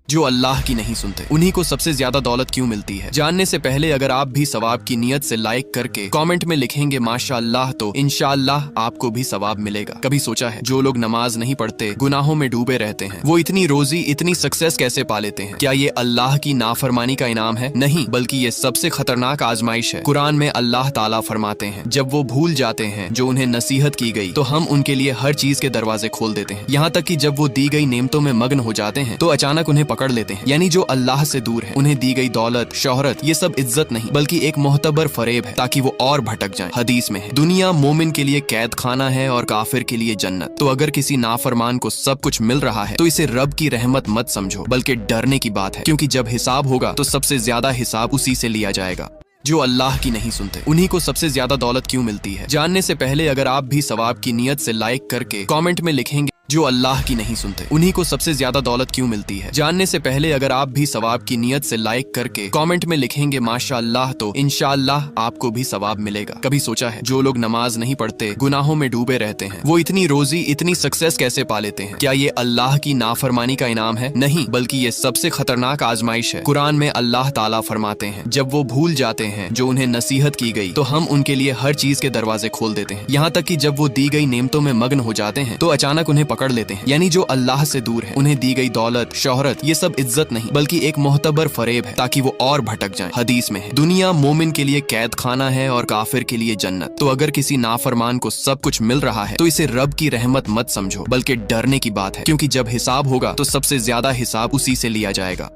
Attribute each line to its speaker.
Speaker 1: जो अल्लाह की नहीं सुनते उन्हीं को सबसे ज्यादा दौलत क्यों मिलती है। जानने से पहले अगर आप भी सवाब की नियत से लाइक करके कमेंट में लिखेंगे माशाअल्लाह तो इंशाअल्लाह आपको भी सवाब मिलेगा। कभी सोचा है जो लोग नमाज नहीं पढ़ते, गुनाहों में डूबे रहते हैं, वो इतनी रोजी इतनी सक्सेस कैसे पा लेते हैं? क्या ये अल्लाह की नाफरमानी का इनाम है? नहीं, बल्कि ये सबसे खतरनाक आजमाइश है। कुरान में अल्लाह ताला फरमाते हैं जब वो भूल जाते हैं जो उन्हें नसीहत की गई तो हम उनके लिए हर चीज के दरवाजे खोल देते हैं। यहाँ तक कि जब वो दी गई नेमतों में मग्न हो जाते हैं तो अचानक उन्हें पकड़ लेते हैं। यानी जो अल्लाह से दूर है उन्हें दी गई दौलत, शोहरत ये सब इज्जत नहीं बल्कि एक मोहतबर फरेब है ताकि वो और भटक जाएं। हदीस में है दुनिया मोमिन के लिए कैद खाना है और काफिर के लिए जन्नत। तो अगर किसी नाफरमान को सब कुछ मिल रहा है तो इसे रब की रहमत मत समझो बल्कि डरने की बात है, क्योंकि जब हिसाब होगा तो सबसे ज्यादा हिसाब उसी से लिया जाएगा। जो अल्लाह की नहीं सुनते उन्हीं को सबसे ज्यादा दौलत क्यों मिलती है। जानने से पहले अगर आप भी सवाब की नियत से लाइक करके कमेंट में लिखेंगे जो अल्लाह की नहीं सुनते उन्हीं को सबसे ज्यादा दौलत क्यों मिलती है। जानने से पहले अगर आप भी सवाब की नियत से लाइक करके कमेंट में लिखेंगे माशाअल्लाह तो इंशाअल्लाह आपको भी सवाब मिलेगा। कभी सोचा है जो लोग नमाज नहीं पढ़ते, गुनाहों में डूबे रहते हैं, वो इतनी रोजी इतनी सक्सेस कैसे पा लेते हैं? क्या ये अल्लाह की नाफरमानी का इनाम है? नहीं, बल्कि ये सबसे खतरनाक आजमाइश है। कुरान में अल्लाह ताला फरमाते हैं जब वो भूल जाते हैं जो उन्हें नसीहत की गई तो हम उनके लिए हर चीज के दरवाजे खोल देते हैं। यहाँ तक कि जब वो दी गई नेमतों में मग्न हो जाते हैं तो अचानक उन्हें पकड़ लेते हैं। यानी जो अल्लाह से दूर है उन्हें दी गई दौलत, शोहरत ये सब इज्जत नहीं बल्कि एक मोहतबर फरेब है ताकि वो और भटक जाएं। हदीस में है दुनिया मोमिन के लिए कैद खाना है और काफिर के लिए जन्नत। तो अगर किसी नाफरमान को सब कुछ मिल रहा है तो इसे रब की रहमत मत समझो बल्कि डरने की बात है, क्योंकि जब हिसाब होगा तो सबसे ज्यादा हिसाब उसी से लिया जाएगा।